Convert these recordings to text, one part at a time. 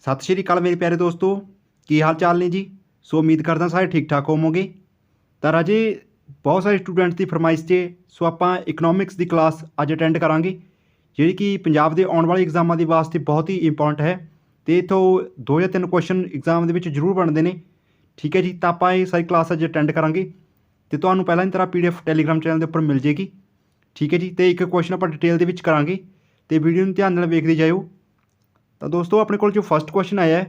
सत श्री अकाल मेरे प्यारे दोस्तों, की हाल चाल ने जी। सो उम्मीद करदा सारे ठीक ठाक होवोगे। तो राजे बहुत सारे स्टूडेंट्स की फरमाइश से सो आप इकनॉमिक्स की क्लास अज अटेंड करांगे जी कि पंजाब के आने वाले एग्जामों के वास्ते बहुत ही इंपॉर्टेंट है। तो इतों 2 या 3 क्वेश्चन एग्जाम के जरूर बनते हैं। ठीक है जी, तो आप ये सारी क्लास अज अटेंड करांगे तो तुहानूं पहला ही तरह PDF टैलीग्राम चैनल के उपर मिल जाएगी। ठीक है जी, तो एक क्वेश्चन आप डिटेल के करांगे तो वीडियो में ध्यान नाल वेखदे जाओ। तो दोस्तों अपने को जो फर्स्ट क्वेश्चन आया है,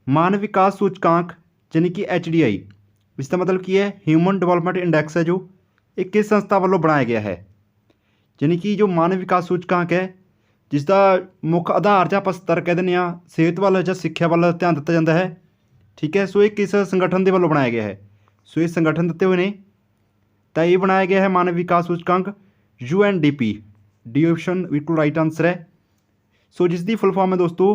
मानव विकास सूचकांक यानी कि HDI, इसका मतलब की है ह्यूमन डिवेलपमेंट इंडैक्स है जो एक किस संस्था वालों बनाया गया है। यानी कि जो मानव विकास सूचकांक है जिसका मुख्य आधार जो आप स्तर कह दें सेहत वाल या सिक्ख्या वाल ध्यान दिता जाता है। ठीक है, सो ये किस संगठन के वालों बनाया गया है। सो ये संगठन दिते हुए ने तो ये बनाया गया है मानव विकास सूचकांक UNDP। डी ऑप्शन बिल्कुल राइट आंसर है। सो जिसकी फुल फॉर्म है दोस्तों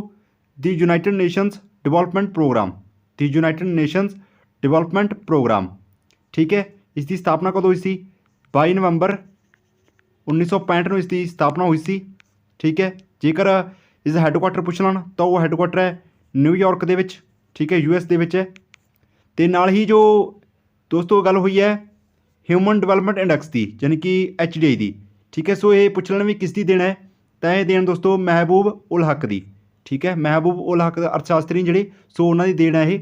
the United Nations Development Programme. The United Nations Development Programme. ठीक है, इसकी स्थापना कदों हुई सी? 22 नवंबर 1965 में इसकी स्थापना हुई सी। ठीक है, जेकर इसका हैडकुआटर पुछ लैन तो वह हैडकुआटर है न्यूयॉर्क के। ठीक है, US के है। तो नाल ही जो दोस्तों गल हुई है ह्यूमन डिवेलपमेंट इंडैक्स की यानी कि HDI की। ठीक है, सो ये पुछ लेना भी किसकी देन है तो यह देन दोस्तों महबूब उल हक की। ठीक है, महबूब उल हक अर्थशास्त्री जी सो उन्होंने देन है ये।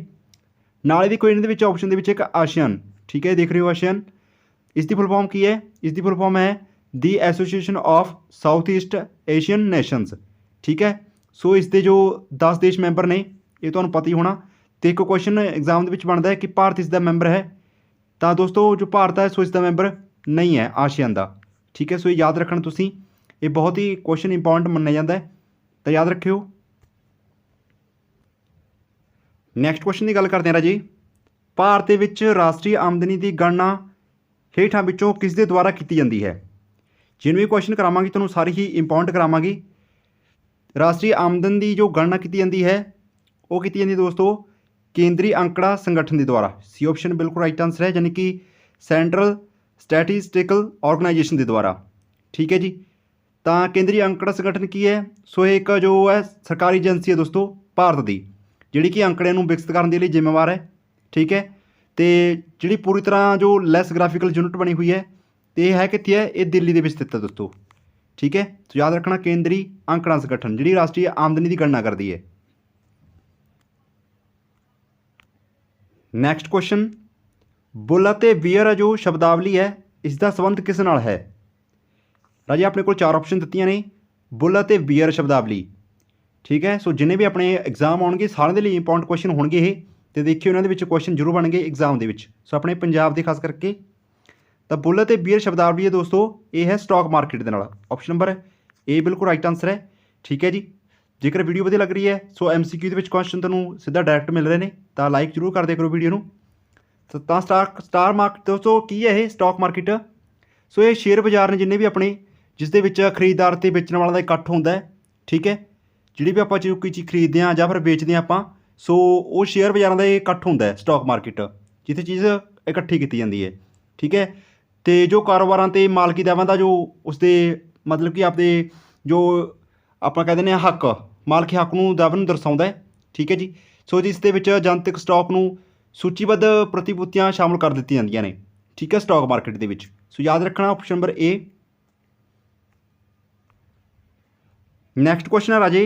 नाल दी कोई इन्हें ऑप्शन के एक आशियन। ठीक है, देख रहे हो आशियन, इसकी फुल फॉर्म की है? इसकी फुल फॉर्म है the Association of South East Asian Nations. ठीक है, सो इसके जो 10 देश मैंबर ने ये तो पता ही होना। तो एक क्वेश्चन एग्जाम के बनता है कि भारत इसका मैंबर है। तो दोस्तों जो भारत है सो इसका मैंबर नहीं है आशियन का। ठीक है, सो ये याद रखना तुसी, ये बहुत ही क्वेश्चन इंपॉर्टेंट मन्ना जाता है तो याद रखियो। नैक्सट क्वेश्चन की गल करते हैं राजी। भारत विच राष्ट्रीय आमदनी की गणना हेठां विचों किस दे द्वारा की जाती है? जिन्हें भी क्वेश्चन करावांगी तुहानूं सारी ही इंपॉर्टेंट करावांगी। राष्ट्रीय आमदन की जो गणना की जाती है वो की जाती है दोस्तों केंद्रीय अंकड़ा संगठन के द्वारा। सी ऑप्शन बिल्कुल राइट आंसर है, यानी कि सेंट्रल स्टैटिस्टिकल ऑर्गेनाइजेशन के द्वारा। ठीक है जी, तो केंद्रीय अंकड़ा संगठन की है सो एक जो है सरकारी एजेंसी है दोस्तों भारत की जिहड़ी कि अंकड़े नूं विकसित करने के लिए जिम्मेवार है। ठीक है, तो जिहड़ी पूरी तरह जो लैसग्राफिकल यूनिट बनी हुई है तो यह है कित्थे है, ये दिल्ली के स्थित है दोस्तों। ठीक है, तो याद रखना केंद्रीय अंकड़ा संगठन जिहड़ी राष्ट्रीय आमदनी की गणना करती है। नैक्सट क्वेश्चन, बुल ते बीयर जो शब्दावली है इसका संबंध किस नाल है? राजे अपने को 4 ऑप्शन दित्तियां ने बुल ते बीयर शब्दावली। ठीक है, सो जिन्हें भी अपने एग्जाम आउणगे सारे के लिए इंपॉर्टेंट क्वेश्चन होणगे ये तो देखिए उन्होंने क्वेश्चन जरूर बन गए एग्जाम के। सो अपने पंजाब के खास करके तो बुल ते बीयर शब्दावली है दोस्तों ये है स्टॉक मार्केट के नाल। ऑप्शन नंबर ए बिल्कुल राइट आंसर है। ठीक है जी, जेकर वीडियो वधिया लग रही है सो MCQ के क्वेश्चन तुहानूं सीधा डायरैक्ट मिल रहे हैं तो लाइक जरूर कर दिया करो वीडियो नूं। तो स्टार मार्केट दोस्तों की है ये स्टॉक मार्केट। सो ये शेयर बाजार ने जिन्हें भी अपने जिसके खरीददार तो बेचने वालों का इकट्ठ होंदा है। ठीक है, जी भी आप कोई चीज़ खरीदते हैं या फिर बेचते हैं आप सो वो शेयर बाजारों का इकट्ठ होंदा है स्टॉक मार्केट जिथे चीज़ इकट्ठी की जाती है। ठीक है, तो जो कारोबार तो मालकी दावां का जो उसके मतलब कि आपके जो आप कह दें हक मालकी हक नूं दावे नूं दर्शाउंदा है। ठीक है जी, सो जिस दे विच जनतक स्टॉक नूं सूचीबद्ध प्रतिभूतियां शामिल कर दी जांदियां ने। ठीक है, स्टॉक मार्केट के विच। सो याद रखना option number A. Next question है राजे,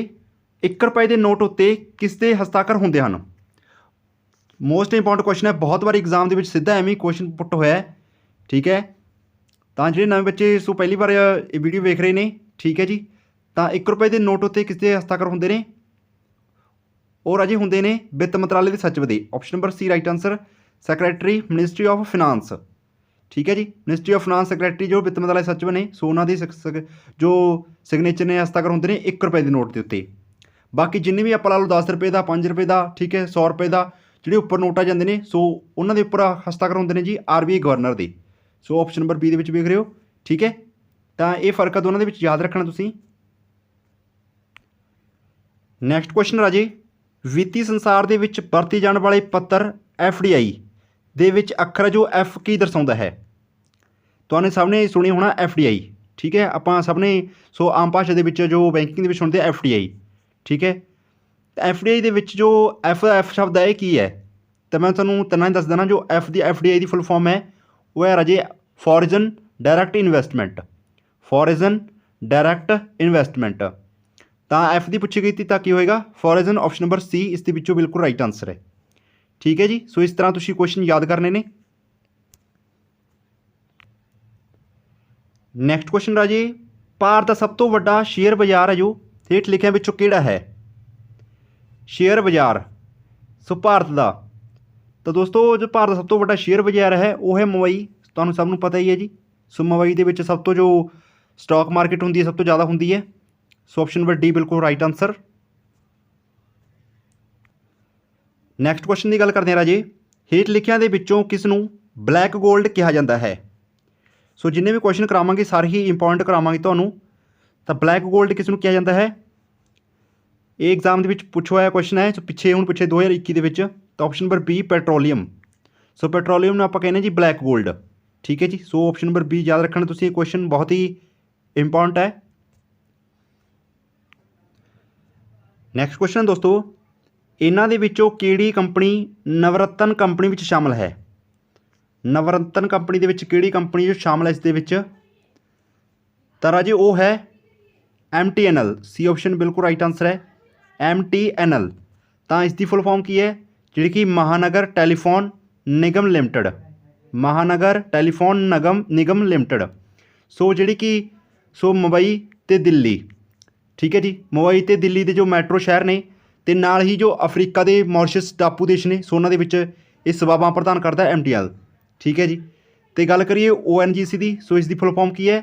1 रुपए के नोट उत्ते किसके हस्ताक्षर होंदे हन? मोस्ट इंपॉर्टेंट क्वेश्चन है, बहुत बार एग्जाम के सीधा एवं क्वेश्चन पुट होया है। ठीक है, तो जो नवे बच्चे सो पहली बार ये वीडियो वेख रहे हैं। ठीक है जी, तो 1 रुपए के नोट उत्ते किसके हस्ताक्षर होंदे ने? और राजे होंदे ने वित्त मंत्रालय के सचिव दे। Option number C right answer, secretary ministry of finance. ठीक है जी, मिनिस्ट्री ऑफ फिनांस सैक्रैटरी जो वित्त मंत्रालय सचिव ने सो उन्होंने जो सिग्नेचर ने हस्ताक्षर होंदे ने 1 रुपए के नोट के उत्ते। बाकी जिन्हें भी आप ला लो 10 रुपए का 5 रुपए का। ठीक है, 100 रुपए का ਜਿਹੜੇ ਉੱਪਰ ਨੋਟ ਆ ਜਾਂਦੇ ਨੇ ਸੋ ਉਹਨਾਂ ਦੇ ਉੱਪਰ ਹਸਤਾਖਰ ਹੁੰਦੇ ਨੇ ਜੀ RBI ਗਵਰਨਰ ਦੇ। ਸੋ ਆਪਸ਼ਨ ਨੰਬਰ B ਦੇ ਵਿੱਚ ਵੇਖ ਰਹੇ ਹੋ। ਠੀਕ ਹੈ, ਤਾਂ ਇਹ ਫਰਕ ਆ ਦੋਨਾਂ ਦੇ ਵਿੱਚ ਯਾਦ ਰੱਖਣਾ ਤੁਸੀਂ। ਨੈਕਸਟ ਕੁਐਸਚਨ ਰਾਜੇ, ਵਿੱਤੀ ਸੰਸਾਰ ਦੇ ਵਿੱਚ ਵਰਤੇ ਜਾਣ ਵਾਲੇ ਪੱਤਰ FDI ਦੇ ਵਿੱਚ ਅੱਖਰ ਜੋ F ਕੀ ਦਰਸਾਉਂਦਾ ਹੈ? ਤੁਹਾਨੂੰ ਸਭ ਨੇ ਸੁਣੀ ਹੋਣਾ FDI। ਠੀਕ ਹੈ, ਆਪਾਂ ਸਭ ਨੇ ਸੋ ਆਮ ਭਾਸ਼ਾ ਦੇ ਵਿੱਚ ਜੋ ਬੈਂਕਿੰਗ ਦੇ ਵਿੱਚ ਸੁਣਦੇ FDI। ठीक है, FDI ਦੇ ਵਿੱਚ ਜੋ F ਸ਼ਬਦ ਹੈ ਇਹ ਕੀ ਹੈ, ਤਾਂ ਮੈਂ ਤੁਹਾਨੂੰ ਤਿੰਨਾਂ ਹੀ ਦੱਸ ਦੇਣਾ। ਜੋ FDI ਦੀ ਫੁੱਲ ਫਾਰਮ ਹੈ ਉਹ ਹੈ ਰਾਜੇ foreign direct investment, foreign direct investment. ਤਾਂ F ਦੀ ਪੁੱਛੀ ਗਈ ਸੀ ਤਾਂ ਕੀ ਹੋਏਗਾ ਫੋਰੇਨ, ਆਪਸ਼ਨ ਨੰਬਰ C ਇਸ ਦੇ ਵਿੱਚੋਂ ਬਿਲਕੁਲ ਰਾਈਟ ਆਨਸਰ ਹੈ। ਠੀਕ ਹੈ ਜੀ। ਸੋ ਇਸ ਤਰ੍ਹਾਂ ਤੁਸੀਂ ਕੁਐਸਚਨ ਯਾਦ ਕਰਨੇ ਨੇ। ਨੈਕਸਟ ਕੁਐਸਚਨ ਰਾਜੇ, ਭਾਰਤ ਦਾ ਸਭ ਤੋਂ ਵੱਡਾ ਸ਼ੇਅਰ ਬਾਜ਼ਾਰ ਹੈ ਜੋ ਹੇਠ ਲਿਖਿਆਂ ਵਿੱਚੋਂ ਕਿਹੜਾ ਹੈ? ਸ਼ੇਅਰ ਬਾਜ਼ਾਰ ਸੋ ਭਾਰਤ ਦਾ, ਤਾਂ ਦੋਸਤੋ ਜੋ ਭਾਰਤ ਦਾ ਸਭ ਤੋਂ ਵੱਡਾ ਸ਼ੇਅਰ ਬਾਜ਼ਾਰ ਹੈ ਉਹ ਹੈ ਮੁੰਬਈ। ਤੁਹਾਨੂੰ ਸਭ ਨੂੰ ਪਤਾ ਹੀ ਹੈ ਜੀ। ਸੋ ਮੁੰਬਈ ਦੇ ਵਿੱਚ ਸਭ ਤੋਂ ਜੋ ਸਟਾਕ ਮਾਰਕੀਟ ਹੁੰਦੀ ਹੈ ਸਭ ਤੋਂ ਜ਼ਿਆਦਾ ਹੁੰਦੀ ਹੈ। ਸੋ ਆਪਸ਼ਨ ਨੰਬਰ D ਬਿਲਕੁਲ ਰਾਈਟ ਆਨਸਰ। ਨੈਕਸਟ ਕੁਐਸਚਨ ਦੀ ਗੱਲ ਕਰਦੇ ਹਾਂ ਰਾਜੇ, ਹੇਠ ਲਿਖਿਆਂ ਦੇ ਵਿੱਚੋਂ ਕਿਸ ਨੂੰ ਬਲੈਕ ਗੋਲਡ ਕਿਹਾ ਜਾਂਦਾ ਹੈ? ਸੋ ਜਿੰਨੇ ਵੀ ਕੁਐਸਚਨ ਕਰਾਵਾਂਗੇ ਸਾਰੇ ਹੀ ਇੰਪੋਰਟੈਂਟ ਕਰਾਵਾਂਗੇ ਤੁਹਾਨੂੰ। ਤਾਂ ਬਲੈਕ ਗੋਲਡ ਕਿਸ ਨੂੰ ਕਿਹਾ ਜਾਂਦਾ ਹੈ? ਇਹ ਐਗਜ਼ਾਮ ਦੇ ਵਿੱਚ ਪੁੱਛਿਆ ਹੋਇਆ ਕੁਐਸਚਨ ਹੈ। ਸੋ ਪਿੱਛੇ ਹੁਣ ਪਿੱਛੇ 2021 ਦੇ ਵਿੱਚ। ਤਾਂ ਆਪਸ਼ਨ ਨੰਬਰ B ਪੈਟਰੋਲੀਅਮ। ਸੋ ਪੈਟਰੋਲੀਅਮ ਨੂੰ ਆਪਾਂ ਕਹਿੰਦੇ ਜੀ ਬਲੈਕ ਗੋਲਡ। ਠੀਕ ਹੈ ਜੀ। ਸੋ ਆਪਸ਼ਨ ਨੰਬਰ B ਯਾਦ ਰੱਖਣਾ ਤੁਸੀਂ, ਇਹ ਕੁਐਸਚਨ ਬਹੁਤ ਹੀ ਇੰਪੋਰਟੈਂਟ ਹੈ। ਨੈਕਸਟ ਕੁਐਸਚਨ ਦੋਸਤੋ, ਇਹਨਾਂ ਦੇ ਵਿੱਚੋਂ ਕਿਹੜੀ ਕੰਪਨੀ ਨਵਰਤਨ ਕੰਪਨੀ ਵਿੱਚ ਸ਼ਾਮਲ ਹੈ? ਨਵਰਤਨ ਕੰਪਨੀ ਦੇ ਵਿੱਚ ਕਿਹੜੀ ਕੰਪਨੀ ਜੋ ਸ਼ਾਮਲ ਹੈ ਇਸ ਦੇ ਵਿੱਚ? ਤਾਂ ਰਾਜੇ ਉਹ ਹੈ MTNL। C ਆਪਸ਼ਨ ਬਿਲਕੁਲ ਰਾਈਟ ਆਨਸਰ ਹੈ MTNL। ਤਾਂ ਇਸ ਦੀ ਫੁੱਲ ਫਾਰਮ ਕੀ ਹੈ? ਜਿਹੜੀ ਕਿ ਮਹਾਨਗਰ ਟੈਲੀਫੋਨ ਨਿਗਮ ਲਿਮਟਿਡ, ਮਹਾਨਗਰ ਟੈਲੀਫੋਨ ਨਿਗਮ ਲਿਮਟਿਡ। ਸੋ ਜਿਹੜੀ ਕਿ ਸੋ ਮੁੰਬਈ ਅਤੇ ਦਿੱਲੀ। ਠੀਕ ਹੈ ਜੀ। ਮੁੰਬਈ ਅਤੇ ਦਿੱਲੀ ਦੇ ਜੋ ਮੈਟਰੋ ਸ਼ਹਿਰ ਨੇ ਅਤੇ ਨਾਲ ਹੀ ਜੋ ਅਫਰੀਕਾ ਦੇ ਮੌਰੀਸ਼ੀਅਸ ਟਾਪੂ ਦੇਸ਼ ਨੇ ਸੋ ਉਹਨਾਂ ਦੇ ਵਿੱਚ ਇਹ ਸੇਵਾਵਾਂ ਪ੍ਰਦਾਨ ਕਰਦਾ MTNL। ਠੀਕ ਹੈ ਜੀ। ਅਤੇ ਗੱਲ ਕਰੀਏ ONGC ਦੀ, ਸੋ ਇਸ ਦੀ ਫੁੱਲ ਫਾਰਮ ਕੀ ਹੈ?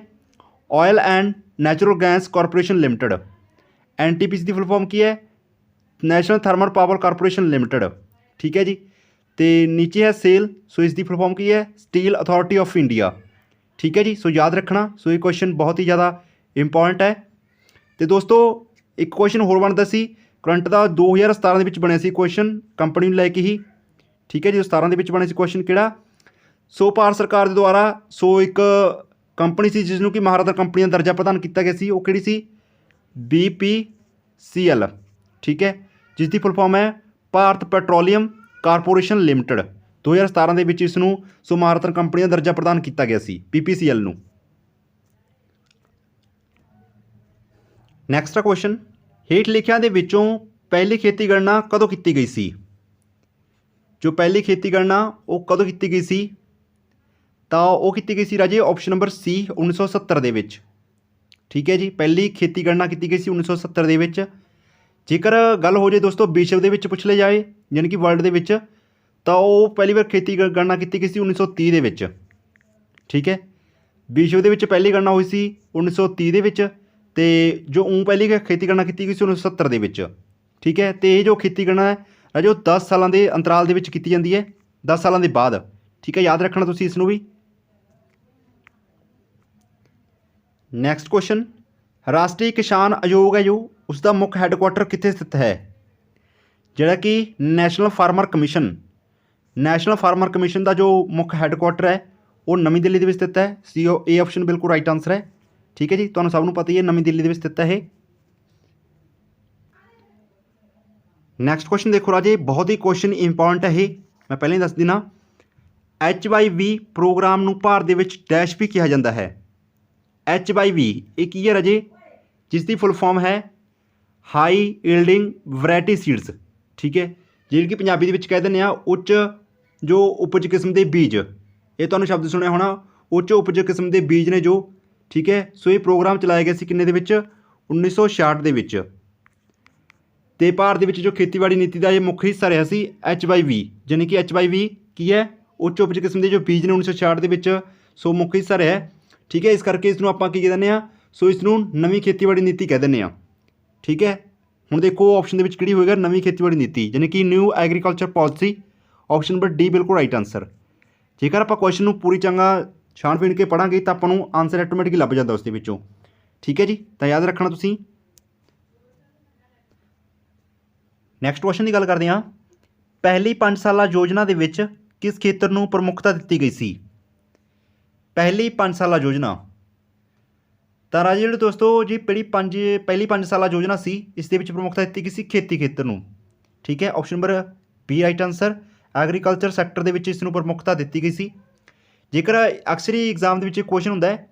Oil and natural gas corporation limited. NTPC the full form ਕੀ ਹੈ? National thermal power corporation limited. ਠੀਕ ਹੈ ਜੀ। ਅਤੇ ਨੀਚੇ ਹੈ ਸੇਲ, ਸੋ ਇਸ ਦੀ ਫੁੱਲ ਫਾਰਮ ਕੀ ਹੈ? Steel authority of India. ਠੀਕ ਹੈ ਜੀ। ਸੋ ਯਾਦ ਰੱਖਣਾ। ਸੋ ਇਹ ਕੁਐਸਚਨ ਬਹੁਤ ਹੀ ਜ਼ਿਆਦਾ ਇੰਪੋਰਟੈਂਟ ਹੈ। ਅਤੇ ਦੋਸਤੋ ਇੱਕ ਕੁਐਸਚਨ ਹੋਰ ਬਣਦਾ ਸੀ ਕਰੰਟ ਦਾ 2017 ਦੇ ਵਿੱਚ ਬਣਿਆ ਸੀ ਕੁਐਸਚਨ ਕੰਪਨੀ ਨੂੰ ਲੈ ਕੇ ਹੀ। ਠੀਕ ਹੈ ਜੀ। 17 ਦੇ ਵਿੱਚ ਬਣਿਆ ਸੀ ਕੁਐਸਚਨ ਕਿਹੜਾ? ਸੋ ਭਾਰਤ ਸਰਕਾਰ ਦੇ ਦੁਆਰਾ ਸੋ ਇੱਕ ਕੰਪਨੀ ਸੀ ਜਿਸ ਨੂੰ ਕਿ ਮਹਾਰਤਨ ਕੰਪਨੀ ਦਾ ਦਰਜਾ ਪ੍ਰਦਾਨ ਕੀਤਾ ਗਿਆ ਸੀ, ਉਹ ਕਿਹੜੀ ਸੀ? BPCL। ਠੀਕ ਹੈ। ਜਿਸ ਦੀ ਫੁੱਲ ਫਾਰਮ ਹੈ ਭਾਰਤ ਪੈਟਰੋਲੀਅਮ ਕਾਰਪੋਰੇਸ਼ਨ ਲਿਮਟਿਡ। 2017 ਦੇ ਵਿੱਚ ਇਸ ਨੂੰ ਸੋ ਮਹਾਰਤਨ ਕੰਪਨੀ ਦਾ ਦਰਜਾ ਪ੍ਰਦਾਨ ਕੀਤਾ ਗਿਆ ਸੀ BPCL ਨੂੰ। ਨੈਕਸਟ ਕੁਐਸਚਨ, ਹੇਠ ਲਿਖਿਆਂ ਦੇ ਵਿੱਚੋਂ ਪਹਿਲੀ ਖੇਤੀ ਗਣਨਾ ਕਦੋਂ ਕੀਤੀ ਗਈ ਸੀ? ਜੋ ਪਹਿਲੀ ਖੇਤੀ ਗਣਨਾ ਉਹ ਕਦੋਂ ਕੀਤੀ ਗਈ ਸੀ? ਤਾਂ ਉਹ ਕੀਤੀ ਗਈ ਸੀ ਰਾਜੇ ਆਪਸ਼ਨ ਨੰਬਰ C 1970 ਦੇ ਵਿੱਚ। ਠੀਕ ਹੈ ਜੀ। ਪਹਿਲੀ ਖੇਤੀ ਗਣਨਾ ਕੀਤੀ ਗਈ ਸੀ 1970 ਦੇ ਵਿੱਚ। ਜੇਕਰ ਗੱਲ ਹੋ ਜਾਏ ਦੋਸਤੋ ਵਿਸ਼ਵ ਦੇ ਵਿੱਚ ਪੁੱਛ ਲਿਆ ਜਾਏ ਯਾਨੀ ਕਿ ਵਰਲਡ ਦੇ ਵਿੱਚ, ਤਾਂ ਉਹ ਪਹਿਲੀ ਵਾਰ ਖੇਤੀ ਗਣਨਾ ਕੀਤੀ ਗਈ ਸੀ 1930 ਦੇ ਵਿੱਚ। ਠੀਕ ਹੈ। ਵਿਸ਼ਵ ਦੇ ਵਿੱਚ ਪਹਿਲੀ ਗਣਨਾ ਹੋਈ ਸੀ 1930 ਦੇ ਵਿੱਚ, ਅਤੇ ਜੋ ਪਹਿਲੀ ਖੇਤੀ ਗਣਨਾ ਕੀਤੀ ਗਈ ਸੀ 1970 ਦੇ ਵਿੱਚ। ਠੀਕ ਹੈ। ਅਤੇ ਇਹ ਜੋ ਖੇਤੀ ਗਣਨਾ ਹੈ ਰਾਜੇ ਉਹ 10 ਸਾਲਾਂ ਦੇ ਅੰਤਰਾਲ ਦੇ ਵਿੱਚ ਕੀਤੀ ਜਾਂਦੀ ਹੈ, 10 ਸਾਲਾਂ ਦੇ ਬਾਅਦ। ਠੀਕ ਹੈ। ਯਾਦ ਰੱਖਣਾ ਤੁਸੀਂ ਇਸ ਨੂੰ ਵੀ। ਨੈਕਸਟ ਕੁਐਸਚਨ, ਰਾਸ਼ਟਰੀ ਕਿਸਾਨ ਆਯੋਗ ਹੈ ਜੋ ਉਸ ਦਾ ਮੁੱਖ ਹੈੱਡਕੁਆਟਰ ਕਿੱਥੇ ਸਥਿਤ ਹੈ? ਜਿਹੜਾ ਕਿ national farmer commission, national farmer commission ਦਾ ਜੋ ਮੁੱਖ ਹੈੱਡਕੁਆਟਰ ਹੈ ਉਹ ਨਵੀਂ ਦਿੱਲੀ ਦੇ ਵਿੱਚ ਸਥਿਤ ਹੈ। ਇਹ ਆਪਸ਼ਨ ਬਿਲਕੁਲ ਰਾਈਟ ਆਨਸਰ ਹੈ। ਠੀਕ ਹੈ ਜੀ। ਤੁਹਾਨੂੰ ਸਭ ਨੂੰ ਪਤਾ ਹੀ ਹੈ ਨਵੀਂ ਦਿੱਲੀ ਦੇ ਵਿੱਚ ਸਥਿਤ ਹੈ ਇਹ। ਨੈਕਸਟ ਕੁਐਸਚਨ ਦੇਖੋ ਰਾਜੇ, ਬਹੁਤ ਹੀ ਕੁਐਸਚਨ ਇੰਪੋਰਟੈਂਟ ਹੈ ਇਹ, ਮੈਂ ਪਹਿਲਾਂ ਹੀ ਦੱਸ ਦਿੰਦਾ। HYV ਪ੍ਰੋਗਰਾਮ ਨੂੰ ਭਾਰਤ ਦੇ ਵਿੱਚ ਡੈਸ਼ ਵੀ ਕਿਹਾ ਜਾਂਦਾ ਹੈ। HYV ਇਹ ਕੀ ਹੈ ਰਾਜੇ? ਜਿਸ ਦੀ ਫੁੱਲ ਫਾਰਮ ਹੈ ਹਾਈ ਈਲਡਿੰਗ ਵੈਰਾਈਟੀ ਸੀਡਸ। ਠੀਕ ਹੈ। ਜਿਹੜੀ ਕਿ ਪੰਜਾਬੀ ਦੇ ਵਿੱਚ ਕਹਿ ਦਿੰਦੇ ਆ ਉੱਚ ਜੋ ਉਪਜ ਕਿਸਮ ਦੇ ਬੀਜ। ਇਹ ਤੁਹਾਨੂੰ ਸ਼ਬਦ ਸੁਣਿਆ ਹੋਣਾ, ਉੱਚ ਉਪਜ ਕਿਸਮ ਦੇ ਬੀਜ ਨੇ ਜੋ। ਠੀਕ ਹੈ। ਸੋ ਇਹ ਪ੍ਰੋਗਰਾਮ ਚਲਾਇਆ ਗਿਆ ਸੀ ਕਿੰਨੇ ਦੇ ਵਿੱਚ? 1966 ਦੇ ਵਿੱਚ। ਅਤੇ ਭਾਰਤ ਦੇ ਵਿੱਚ ਜੋ ਖੇਤੀਬਾੜੀ ਨੀਤੀ ਦਾ ਇਹ ਮੁੱਖ ਹਿੱਸਾ ਰਿਹਾ ਸੀ HYV, ਯਾਨੀ ਕਿ HYV ਕੀ ਹੈ? ਉੱਚ ਉਪਜ ਕਿਸਮ ਦੇ ਜੋ ਬੀਜ ਨੇ 1966 ਦੇ ਵਿੱਚ ਸੋ ਮੁੱਖ ਹਿੱਸਾ ਰਿਹਾ। ਠੀਕ ਹੈ। ਇਸ ਕਰਕੇ ਇਸ ਨੂੰ ਆਪਾਂ ਕੀ ਕਹਿੰਦੇ ਹਾਂ? ਸੋ ਇਸ ਨੂੰ ਨਵੀਂ ਖੇਤੀਬਾੜੀ ਨੀਤੀ ਕਹਿ ਦਿੰਦੇ ਹਾਂ। ਠੀਕ ਹੈ। ਹੁਣ ਦੇਖੋ ਆਪਸ਼ਨ ਦੇ ਵਿੱਚ ਕਿਹੜੀ ਹੋਏਗਾ? ਨਵੀਂ ਖੇਤੀਬਾੜੀ ਨੀਤੀ, ਯਾਨੀ ਕਿ new agriculture policy. Option number D ਬਿਲਕੁਲ ਰਾਈਟ ਆਨਸਰ। ਜੇਕਰ ਆਪਾਂ ਕੁਐਸਚਨ ਨੂੰ ਪੂਰੀ ਚੰਗਾ ਛਾਣ ਪੀਣ ਕੇ ਪੜ੍ਹਾਂਗੇ ਤਾਂ ਆਪਾਂ ਨੂੰ ਆਨਸਰ ਆਟੋਮੈਟਿਕਲੀ ਲੱਭ ਜਾਂਦਾ ਉਸ ਦੇ ਵਿੱਚੋਂ। ਠੀਕ ਹੈ ਜੀ। ਤਾਂ ਯਾਦ ਰੱਖਣਾ ਤੁਸੀਂ। ਨੈਕਸਟ ਕੁਐਸਚਨ ਦੀ ਗੱਲ ਕਰਦੇ ਹਾਂ, ਪਹਿਲੀ 5 ਸਾਲਾ ਯੋਜਨਾ ਦੇ ਵਿੱਚ ਕਿਸ ਖੇਤਰ ਨੂੰ ਪ੍ਰਮੁੱਖਤਾ ਦਿੱਤੀ ਗਈ ਸੀ? ਪਹਿਲੀ 5 ਸਾਲਾ ਯੋਜਨਾ, ਤਾਂ ਰਾਜੇ ਜਿਹੜੇ ਦੋਸਤੋ ਜੀ ਪਹਿਲੀ 5 ਸਾਲਾ ਯੋਜਨਾ ਸੀ, ਇਸ ਦੇ ਵਿੱਚ ਪ੍ਰਮੁੱਖਤਾ ਦਿੱਤੀ ਗਈ ਸੀ ਖੇਤੀ ਖੇਤਰ ਨੂੰ। ਠੀਕ ਹੈ, option number B right answer. Agriculture sector ਦੇ ਵਿੱਚ ਇਸ ਨੂੰ ਪ੍ਰਮੁੱਖਤਾ ਦਿੱਤੀ ਗਈ ਸੀ। ਜੇਕਰ ਅਕਸਰ ਹੀ ਐਗਜ਼ਾਮ ਦੇ ਵਿੱਚ ਕੁਐਸਚਨ ਹੁੰਦਾ ਹੈ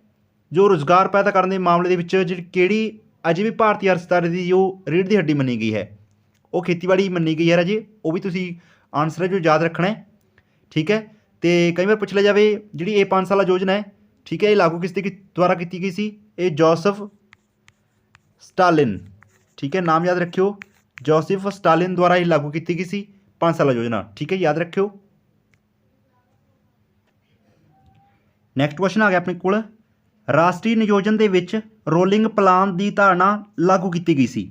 ਜੋ ਰੁਜ਼ਗਾਰ ਪੈਦਾ ਕਰਨ ਦੇ ਮਾਮਲੇ ਦੇ ਵਿੱਚ ਜਿਹੜੀ ਕਿਹੜੀ ਅਜੇ ਵੀ ਭਾਰਤੀ ਅਰਥਚਾਰੇ ਦੀ ਜੋ ਰੀੜ੍ਹ ਦੀ ਹੱਡੀ ਮੰਨੀ ਗਈ ਹੈ, ਉਹ ਖੇਤੀਬਾੜੀ ਮੰਨੀ ਗਈ ਹੈ ਰਾਜੇ। ਉਹ ਵੀ ਤੁਸੀਂ ਆਨਸਰ ਹੈ ਜੋ ਯਾਦ ਰੱਖਣਾ ਹੈ। ਠੀਕ ਹੈ, ਅਤੇ ਕਈ ਵਾਰ ਪੁੱਛ ਲਿਆ ਜਾਵੇ ਜਿਹੜੀ ਇਹ 5 ਸਾਲਾ ਯੋਜਨਾ ਹੈ, ਠੀਕ ਹੈ, ਇਹ ਲਾਗੂ ਕਿਸ ਦੇ ਦੁਆਰਾ ਕੀਤੀ ਗਈ ਸੀ? ਇਹ ਜੋਸਫ ਸਟਾਲਿਨ। ਠੀਕ ਹੈ, ਨਾਮ ਯਾਦ ਰੱਖਿਓ, ਜੋਸਫ ਸਟਾਲਿਨ ਦੁਆਰਾ ਇਹ ਲਾਗੂ ਕੀਤੀ ਗਈ ਸੀ 5 ਸਾਲਾ ਯੋਜਨਾ। ਠੀਕ ਹੈ, ਯਾਦ ਰੱਖਿਓ। ਨੈਕਸਟ ਕੁਐਸਚਨ ਆ ਗਿਆ ਆਪਣੇ ਕੋਲ, ਰਾਸ਼ਟਰੀ ਨਿਯੋਜਨ ਦੇ ਵਿੱਚ ਰੋਲਿੰਗ ਪਲਾਨ ਦੀ ਧਾਰਨਾ ਲਾਗੂ ਕੀਤੀ ਗਈ ਸੀ।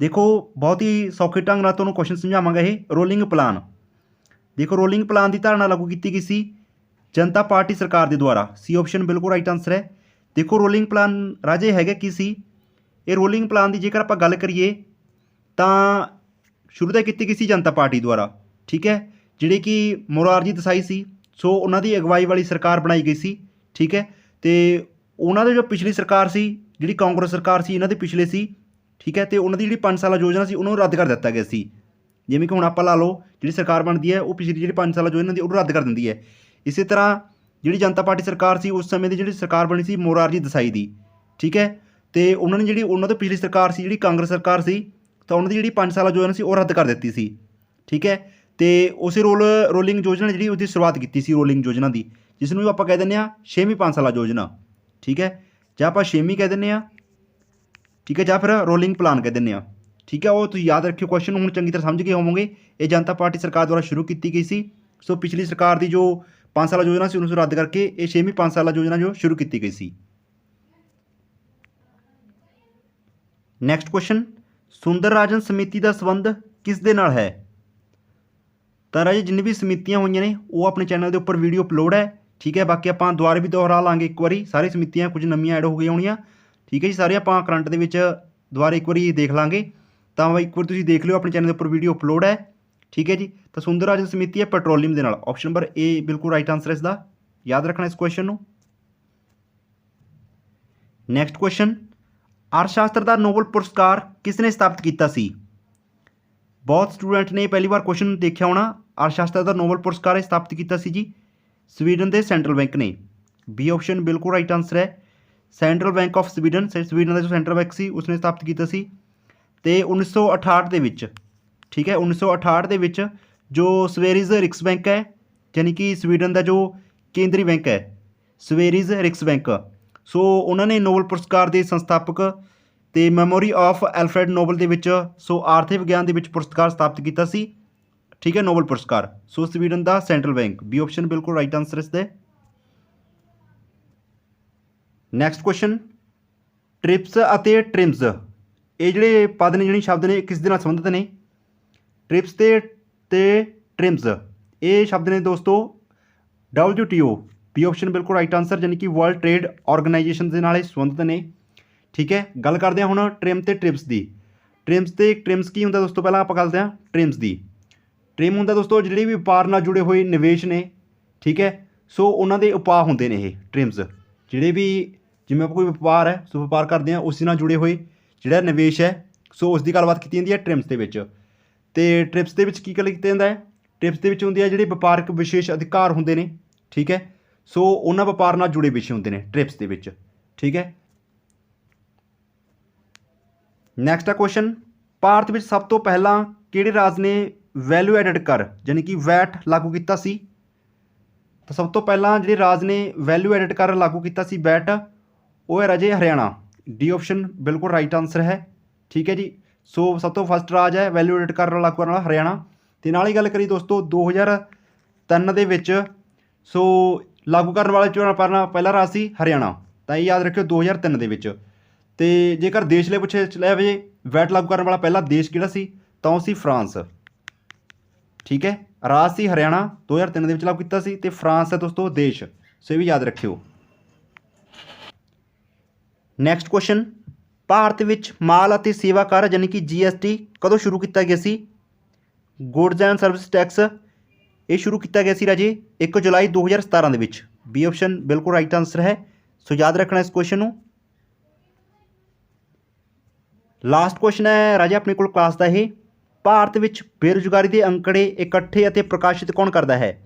ਦੇਖੋ ਬਹੁਤ ਹੀ ਸੌਖੇ ਢੰਗ ਨਾਲ ਤੁਹਾਨੂੰ ਕੁਐਸਚਨ ਸਮਝਾਵਾਂਗਾ। ਇਹ ਰੋਲਿੰਗ ਪਲਾਨ, ਦੇਖੋ ਰੋਲਿੰਗ ਪਲਾਨ ਦੀ ਧਾਰਨਾ ਲਾਗੂ ਕੀਤੀ ਗਈ ਸੀ ਜਨਤਾ ਪਾਰਟੀ ਸਰਕਾਰ ਦੇ ਦੁਆਰਾ। ਸੀ ਆਪਸ਼ਨ ਬਿਲਕੁਲ ਰਾਈਟ ਆਨਸਰ ਹੈ। ਦੇਖੋ ਰੋਲਿੰਗ ਪਲਾਨ ਰਾਜੇ ਹੈਗਾ ਕੀ ਸੀ? ਇਹ ਰੋਲਿੰਗ ਪਲਾਨ ਦੀ ਜੇਕਰ ਆਪਾਂ ਗੱਲ ਕਰੀਏ ਤਾਂ ਸ਼ੁਰੂ ਤਾਂ ਕੀਤੀ ਗਈ ਸੀ ਜਨਤਾ ਪਾਰਟੀ ਦੁਆਰਾ। ਠੀਕ ਹੈ, ਜਿਹੜੇ ਕਿ ਮੁਰਾਰਜੀ ਦੇਸਾਈ ਸੀ, ਸੋ ਉਹਨਾਂ ਦੀ ਅਗਵਾਈ ਵਾਲੀ ਸਰਕਾਰ ਬਣਾਈ ਗਈ ਸੀ। ਠੀਕ ਹੈ, ਅਤੇ ਉਹਨਾਂ ਦੇ ਜੋ ਪਿਛਲੀ ਸਰਕਾਰ ਸੀ ਜਿਹੜੀ ਕਾਂਗਰਸ ਸਰਕਾਰ ਸੀ, ਇਹਨਾਂ ਦੇ ਪਿਛਲੇ ਸੀ। ਠੀਕ ਹੈ, ਅਤੇ ਉਹਨਾਂ ਦੀ ਜਿਹੜੀ 5 ਸਾਲਾ ਯੋਜਨਾ ਸੀ ਉਹਨੂੰ ਰੱਦ ਕਰ ਦਿੱਤਾ ਗਿਆ ਸੀ। ਜਿਵੇਂ ਕਿ ਹੁਣ ਆਪਾਂ ਲਾ ਲਓ ਜਿਹੜੀ ਸਰਕਾਰ ਬਣਦੀ ਹੈ ਉਹ ਪਿਛਲੀ ਜਿਹੜੀ 5 ਸਾਲਾ ਯੋਜਨਾ ਦੀ ਉਹਨੂੰ ਰੱਦ ਕਰ ਦਿੰਦੀ ਹੈ। ਇਸੇ ਤਰ੍ਹਾਂ ਜਿਹੜੀ ਜਨਤਾ ਪਾਰਟੀ ਸਰਕਾਰ ਸੀ ਉਸ ਸਮੇਂ ਦੀ ਜਿਹੜੀ ਸਰਕਾਰ ਬਣੀ ਸੀ ਮੁਰਾਰਜੀ ਦੇਸਾਈ ਦੀ। ਠੀਕ ਹੈ, ਅਤੇ ਉਹਨਾਂ ਨੇ ਜਿਹੜੀ ਉਹਨਾਂ ਤੋਂ ਪਿਛਲੀ ਸਰਕਾਰ ਸੀ ਜਿਹੜੀ ਕਾਂਗਰਸ ਸਰਕਾਰ ਸੀ, ਤਾਂ ਉਹਨਾਂ ਦੀ ਜਿਹੜੀ 5 ਸਾਲਾ ਯੋਜਨਾ ਸੀ ਉਹ ਰੱਦ ਕਰ ਦਿੱਤੀ ਸੀ। ਠੀਕ ਹੈ, ਅਤੇ ਉਸੇ ਰੋਲਿੰਗ ਯੋਜਨਾ ਜਿਹੜੀ ਉਹਦੀ ਸ਼ੁਰੂਆਤ ਕੀਤੀ ਸੀ ਰੋਲਿੰਗ ਯੋਜਨਾ ਦੀ, ਜਿਸ ਨੂੰ ਆਪਾਂ ਕਹਿ ਦਿੰਦੇ ਹਾਂ 6ਵੀਂ 5 ਸਾਲਾ ਯੋਜਨਾ। ਠੀਕ ਹੈ, ਜਾਂ ਆਪਾਂ 6ਵੀਂ ਕਹਿ ਦਿੰਦੇ ਹਾਂ, ਠੀਕ ਹੈ, ਜਾਂ ਫਿਰ ਰੋਲਿੰਗ ਪਲਾਨ ਕਹਿ ਦਿੰਦੇ ਹਾਂ। ਠੀਕ ਹੈ, ਉਹ ਤੁਸੀਂ ਯਾਦ ਰੱਖਿਓ, ਕੁਐਸਚਨ ਹੁਣ ਚੰਗੀ ਤਰ੍ਹਾਂ ਸਮਝ ਗਏ ਹੋਵੋਗੇ। ਇਹ ਜਨਤਾ ਪਾਰਟੀ ਸਰਕਾਰ ਦੁਆਰਾ ਸ਼ੁਰੂ ਕੀਤੀ ਗਈ ਸੀ। ਸੋ ਪਿਛਲੀ ਸਰਕਾਰ ਦੀ ਜੋ 5 ਸਾਲਾ ਯੋਜਨਾ ਸੀ ਉਹਨੂੰ ਰੱਦ ਕਰਕੇ ਇਹ 6ਵੀਂ 5 ਸਾਲਾ ਯੋਜਨਾ ਜੋ ਸ਼ੁਰੂ ਕੀਤੀ ਗਈ ਸੀ। ਨੈਕਸਟ ਕੁਐਸਚਨ, ਸੁੰਦਰ ਰਾਜਨ ਸਮਿਤੀ ਦਾ ਸੰਬੰਧ ਕਿਸ ਦੇ ਨਾਲ ਹੈ? ਤਾਂ ਰਾਜੇ ਜਿੰਨੀ ਵੀ ਸਮਿਤੀਆਂ ਹੋਈਆਂ ਨੇ ਉਹ ਆਪਣੇ ਚੈਨਲ ਦੇ ਉੱਪਰ ਵੀਡੀਓ ਅਪਲੋਡ ਹੈ। ਠੀਕ ਹੈ, ਬਾਕੀ ਆਪਾਂ ਦੁਬਾਰਾ ਵੀ ਦੁਹਰਾ ਲਾਂਗੇ ਇੱਕ ਵਾਰੀ, ਸਾਰੀ ਸਮਿਤੀਆਂ ਕੁਝ ਨਵੀਆਂ ਐਡ ਹੋ ਗਈਆਂ ਹੋਣੀਆਂ। ਠੀਕ ਹੈ ਜੀ, ਸਾਰੇ ਆਪਾਂ ਕਰੰਟ ਦੇ ਵਿੱਚ ਦੁਬਾਰਾ ਇੱਕ ਵਾਰੀ ਦੇਖ ਲਾਂਗੇ। ਤਾਂ ਇੱਕ ਵਾਰ ਤੁਸੀਂ ਦੇਖ ਲਿਓ, ਆਪਣੇ ਚੈਨਲ ਦੇ ਉੱਪਰ ਵੀਡੀਓ ਅਪਲੋਡ ਹੈ। ਠੀਕ ਹੈ ਜੀ, ਤਾਂ ਸੁੰਦਰ ਰਾਜਨ ਸਮਿਤੀ ਹੈ ਪੈਟਰੋਲੀਅਮ ਦੇ ਨਾਲ। ਆਪਸ਼ਨ ਨੰਬਰ ਏ ਬਿਲਕੁਲ ਰਾਈਟ ਆਨਸਰ ਇਸ ਦਾ, ਯਾਦ ਰੱਖਣਾ ਇਸ ਕੁਐਸਚਨ ਨੂੰ। ਨੈਕਸਟ ਕੁਐਸਚਨ, ਅਰਥ ਸ਼ਾਸਤਰ ਦਾ ਨੋਬਲ ਪੁਰਸਕਾਰ ਕਿਸ ਨੇ ਸਥਾਪਿਤ ਕੀਤਾ ਸੀ? ਬਹੁਤ ਸਟੂਡੈਂਟ ਨੇ ਪਹਿਲੀ ਵਾਰ ਕੁਐਸਚਨ ਦੇਖਿਆ ਹੋਣਾ। ਅਰਥ ਸ਼ਾਸਤਰ ਦਾ ਨੋਬਲ ਪੁਰਸਕਾਰ ਸਥਾਪਿਤ ਕੀਤਾ ਸੀ ਜੀ ਸਵੀਡਨ ਦੇ ਸੈਂਟਰਲ ਬੈਂਕ ਨੇ। ਬੀ ਆਪਸ਼ਨ ਬਿਲਕੁਲ ਰਾਈਟ ਆਨਸਰ ਹੈ। Central bank of Sweden, Sweden ਦਾ ਜੋ ਸੈਂਟਰਲ ਬੈਂਕ ਸੀ ਉਸਨੇ ਸਥਾਪਿਤ ਕੀਤਾ ਸੀ। ਅਤੇ 1968 ਦੇ ਵਿੱਚ, ਠੀਕ ਹੈ, 1968 ਦੇ ਵਿੱਚ ਜੋ ਸਵੇਰਿਜ ਰਿਕਸ ਬੈਂਕ ਹੈ, ਯਾਨੀ ਕਿ ਸਵੀਡਨ ਦਾ ਜੋ ਕੇਂਦਰੀ ਬੈਂਕ ਹੈ ਸਵੇਰਿਜ ਰਿਕਸ ਬੈਂਕ, ਸੋ ਉਹਨਾਂ ਨੇ ਨੋਬਲ ਪੁਰਸਕਾਰ ਦੇ ਸੰਸਥਾਪਕ ਅਤੇ ਮੈਮੋਰੀ ਆਫ ਐਲਫਰੈਡ ਨੋਬਲ ਦੇ ਵਿੱਚ ਸੋ ਆਰਥਿਕ ਵਿਗਿਆਨ ਦੇ ਵਿੱਚ ਪੁਰਸਕਾਰ ਸਥਾਪਿਤ ਕੀਤਾ ਸੀ। ਠੀਕ ਹੈ, ਨੋਬਲ ਪੁਰਸਕਾਰ ਸੋ ਸਵੀਡਨ ਦਾ ਸੈਂਟਰਲ ਬੈਂਕ। ਬੀ ਆਪਸ਼ਨ ਬਿਲਕੁਲ ਰਾਈਟ ਆਨਸਰ ਇਸ ਦੇ। ਨੈਕਸਟ ਕੁਐਸਚਨ, ਟ੍ਰਿਪਸ ਅਤੇ ਟ੍ਰਿਮਸ, ਇਹ ਜਿਹੜੇ ਪਦ ਨੇ, ਜਿਹੜੇ ਸ਼ਬਦ ਨੇ, ਕਿਸ ਦੇ ਨਾਲ ਸੰਬੰਧਿਤ ਨੇ? ਟ੍ਰਿਪਸ ਤੇ ਟ੍ਰਿਮਸ ਇਹ ਸ਼ਬਦ ਨੇ ਦੋਸਤੋ WTO। ਬੀ ਆਪਸ਼ਨ ਬਿਲਕੁਲ ਰਾਈਟ ਆਨਸਰ, ਯਾਨੀ ਕਿ ਵਰਲਡ ਟ੍ਰੇਡ ਆਰਗੇਨਾਈਜੇਸ਼ਨ ਦੇ ਨਾਲ ਇਹ ਸੰਬੰਧਿਤ ਨੇ। ਠੀਕ ਹੈ, ਗੱਲ ਕਰਦੇ ਹਾਂ ਹੁਣ ਟ੍ਰਿਮ ਤੇ ਟ੍ਰਿਪਸ ਦੀ। ਟ੍ਰਿਮਸ ਕੀ ਹੁੰਦਾ ਦੋਸਤੋ? ਪਹਿਲਾਂ ਆਪਾਂ ਕਰਦੇ ਹਾਂ ਟ੍ਰਿਮਸ ਦੀ। ਟ੍ਰਿਮ ਹੁੰਦਾ ਦੋਸਤੋ ਜਿਹੜੇ ਵੀ ਵਪਾਰ ਨਾਲ ਜੁੜੇ ਹੋਏ ਨਿਵੇਸ਼ ਨੇ। ਠੀਕ ਹੈ, ਸੋ ਉਹਨਾਂ ਦੇ ਉਪਾਅ ਹੁੰਦੇ ਨੇ ਇਹ ਟ੍ਰਿਮਸ। ਜਿਹੜੇ ਵੀ ਜਿਵੇਂ ਆਪਾਂ ਕੋਈ ਵਪਾਰ ਹੈ ਸੋ ਵਪਾਰ ਕਰਦੇ ਹਾਂ ਉਸ ਨਾਲ ਜੁੜੇ ਹੋਏ ਜਿਹੜਾ ਨਿਵੇਸ਼ ਹੈ ਸੋ ਉਸ ਦੀ ਗੱਲਬਾਤ ਕੀਤੀ ਜਾਂਦੀ ਹੈ ਟ੍ਰਿਮਸ ਦੇ ਵਿੱਚ। ਅਤੇ ਟ੍ਰਿਪਸ ਦੇ ਵਿੱਚ ਕੀ ਗੱਲ ਕੀਤਾ ਜਾਂਦਾ ਹੈ? ਟ੍ਰਿਪਸ ਦੇ ਵਿੱਚ ਹੁੰਦੇ ਆ ਜਿਹੜੇ ਵਪਾਰਕ ਵਿਸ਼ੇਸ਼ ਅਧਿਕਾਰ ਹੁੰਦੇ ਨੇ। ਠੀਕ ਹੈ, ਸੋ ਉਹਨਾਂ ਵਪਾਰ ਨਾਲ ਜੁੜੇ ਵਿਸ਼ੇ ਹੁੰਦੇ ਨੇ ਟ੍ਰਿਪਸ ਦੇ ਵਿੱਚ। ਠੀਕ ਹੈ, ਨੈਕਸਟ ਆ ਕੁਐਸਚਨ, ਭਾਰਤ ਵਿੱਚ ਸਭ ਤੋਂ ਪਹਿਲਾਂ ਕਿਹੜੇ ਰਾਜ ਨੇ ਵੈਲਿਊ ਐਡਡ ਕਰ ਯਾਨੀ ਕਿ ਵੈਟ ਲਾਗੂ ਕੀਤਾ ਸੀ? ਤਾਂ ਸਭ ਤੋਂ ਪਹਿਲਾਂ ਜਿਹੜੇ ਰਾਜ ਨੇ ਵੈਲਿਊ ਐਡਡ ਕਰ ਲਾਗੂ ਕੀਤਾ ਸੀ ਵੈਟ, ਉਹ ਹੈ ਰਾਜੇ ਹਰਿਆਣਾ। ਡੀ ਆਪਸ਼ਨ ਬਿਲਕੁਲ ਰਾਈਟ ਆਨਸਰ ਹੈ। ਠੀਕ ਹੈ ਜੀ, ਸੋ ਸਭ ਤੋਂ ਫਸਟ ਰਾਜ ਹੈ ਵੈਲਿਊ ਐਡਡ ਕਰ ਲਾਗੂ ਕਰਨ ਵਾਲਾ ਹਰਿਆਣਾ। ਅਤੇ ਨਾਲ ਹੀ ਗੱਲ ਕਰੀ ਦੋਸਤੋ 2003 ਦੇ ਵਿੱਚ ਸੋ ਲਾਗੂ ਕਰਨ ਵਾਲਾ ਪਹਿਲਾ ਰਾਜ ਸੀ ਹਰਿਆਣਾ। ਤਾਂ ਇਹ ਯਾਦ ਰੱਖਿਓ 2003 ਦੇ ਵਿੱਚ। ਅਤੇ ਜੇਕਰ ਦੇਸ਼ ਲਈ ਪੁੱਛਿਆ ਜਾਵੇ ਵੈਟ ਲਾਗੂ ਕਰਨ ਵਾਲਾ ਪਹਿਲਾ ਦੇਸ਼ ਕਿਹੜਾ ਸੀ, ਤਾਂ ਉਹ ਸੀ ਫਰਾਂਸ। ਠੀਕ ਹੈ, ਰਾਜ ਸੀ ਹਰਿਆਣਾ 2003 ਦੇ ਵਿੱਚ ਲਾਗੂ ਕੀਤਾ ਸੀ, ਅਤੇ ਫਰਾਂਸ ਹੈ ਦੋਸਤੋ ਦੇਸ਼। ਸੋ ਇਹ ਵੀ ਯਾਦ ਰੱਖਿਓ। ਨੈਕਸਟ ਕੁਐਸਚਨ, ਭਾਰਤ ਵਿੱਚ ਮਾਲ ਅਤੇ ਸੇਵਾ ਕਰ ਯਾਨੀ ਕਿ GST ਕਦੋਂ ਸ਼ੁਰੂ ਕੀਤਾ ਗਿਆ ਸੀ? ਗੁਡਸ ਐਂਡ ਸਰਵਿਸ ਟੈਕਸ ਇਹ ਸ਼ੁਰੂ ਕੀਤਾ ਗਿਆ ਸੀ ਰਾਜੇ 1 ਜੁਲਾਈ 2017 ਦੇ ਵਿੱਚ। ਬੀ ਆਪਸ਼ਨ ਬਿਲਕੁਲ ਰਾਈਟ ਆਨਸਰ ਹੈ। ਸੋ ਯਾਦ ਰੱਖਣਾ ਇਸ ਕੁਐਸਚਨ ਨੂੰ। ਲਾਸਟ ਕੁਐਸਚਨ ਹੈ ਰਾਜੇ ਆਪਣੇ ਕੋਲ ਕਲਾਸ ਦਾ ਇਹ, ਭਾਰਤ ਵਿੱਚ ਬੇਰੁਜ਼ਗਾਰੀ ਦੇ ਅੰਕੜੇ ਇਕੱਠੇ ਅਤੇ ਪ੍ਰਕਾਸ਼ਿਤ ਕੌਣ ਕਰਦਾ ਹੈ?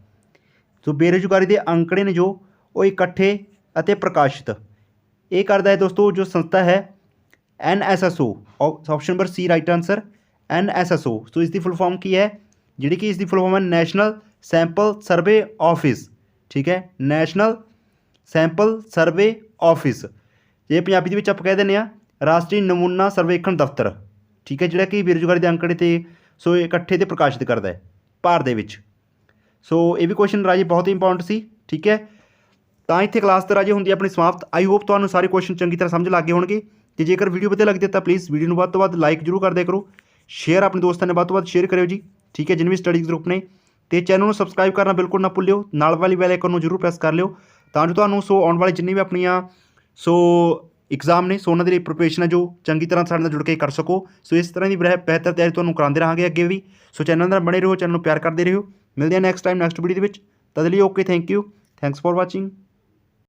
ਸੋ ਬੇਰੁਜ਼ਗਾਰੀ ਦੇ ਅੰਕੜੇ ਨੇ ਜੋ ਉਹ ਇਕੱਠੇ ਅਤੇ ਪ੍ਰਕਾਸ਼ਿਤ ਇਹ ਕਰਦਾ ਹੈ ਦੋਸਤੋ ਜੋ ਸੰਸਥਾ ਹੈ NSSO। ਆਪਸ਼ਨ ਨੰਬਰ ਸੀ ਰਾਈਟ ਆਂਸਰ NSSO। ਸੋ ਇਸ ਦੀ ਫੁੱਲ ਫਾਰਮ ਕੀ ਹੈ, ਜਿਹੜੀ ਕਿ ਇਸ ਦੀ ਫੁੱਲ ਫਾਰਮ ਹੈ ਨੈਸ਼ਨਲ ਸੈਂਪਲ ਸਰਵੇ ਆਫਿਸ। ਠੀਕ ਹੈ, ਨੈਸ਼ਨਲ ਸੈਂਪਲ ਸਰਵੇ ਆਫਿਸ, ਜੇ ਪੰਜਾਬੀ ਦੇ ਵਿੱਚ ਆਪਾਂ ਕਹਿ ਦਿੰਦੇ ਹਾਂ ਰਾਸ਼ਟਰੀ ਨਮੂਨਾ ਸਰਵੇਖਣ ਦਫ਼ਤਰ। ਠੀਕ ਹੈ, ਜਿਹੜਾ ਕਿ ਬੇਰੁਜ਼ਗਾਰੀ ਦੇ ਅੰਕੜੇ ਤੇ ਸੋ ਇਕੱਠੇ ਤੇ ਪ੍ਰਕਾਸ਼ਿਤ ਕਰਦਾ ਹੈ ਭਾਰਤ ਦੇ ਵਿੱਚ। ਸੋ ਇਹ ਵੀ ਕੁਐਸਚਨ ਰਾਜੇ ਬਹੁਤ ਹੀ ਇੰਪੋਰਟੈਂਟ ਸੀ। ਠੀਕ ਹੈ, ਤਾਂ ਇੱਥੇ ਕਲਾਸ ਤਾਂ ਰਾਜੇ ਹੁੰਦੀ ਆਪਣੀ ਸਮਾਪਤ। ਆਈ ਹੋਪ ਤੁਹਾਨੂੰ ਸਾਰੇ ਕੁਐਸਚਨ ਚੰਗੀ ਤਰ੍ਹਾਂ ਸਮਝ ਲੱਗ ਗਏ ਹੋਣਗੇ। ਤੇ ਜੇਕਰ ਵੀਡੀਓ ਵਧੀਆ ਲੱਗਦੀ ਤਾਂ ਪਲੀਜ਼ ਵੀਡੀਓ ਨੂੰ ਵੱਧ ਤੋਂ ਵੱਧ ਲਾਈਕ ਜ਼ਰੂਰ ਕਰ ਦਿਆ ਕਰੋ, ਸ਼ੇਅਰ ਆਪਣੇ ਦੋਸਤਾਂ ਨੇ ਵੱਧ ਤੋਂ ਵੱਧ ਸ਼ੇਅਰ ਕਰਿਓ ਜੀ। ਠੀਕ ਹੈ, ਜਿੰਨੇ ਵੀ ਸਟੱਡੀ ਗਰੁੱਪ ਨੇ, ਤੇ ਚੈਨਲ ਨੂੰ ਸਬਸਕ੍ਰਾਈਬ ਕਰਨਾ ਬਿਲਕੁਲ ਨਾ ਭੁੱਲਿਓ, ਨਾਲ ਵਾਲੀ ਬੈਲ ਆਈਕਨ ਨੂੰ ਜ਼ਰੂਰ ਪ੍ਰੈਸ ਕਰ ਲਿਓ ਤਾਂ ਜੋ ਤੁਹਾਨੂੰ ਸੋ ਆਉਣ ਵਾਲੇ ਜਿੰਨੇ ਵੀ ਆਪਣੀਆਂ ਸੋ एग्जाम ने सो उन्होंने ਦੀ प्रिपरेशन है जो चंगी तरह साढ़े नाल जुड़ के कर सको। सो इस तरह की बेहतर तैयारी ਤੁਹਾਨੂੰ कराते रहांगे अगे भी। सो चैनल नाल बने रहो, चैनल प्यार करते रहो। मिलते हैं नैक्सट टाइम नैक्सट वीडियो तद लिए okay, thank you, thanks for watching.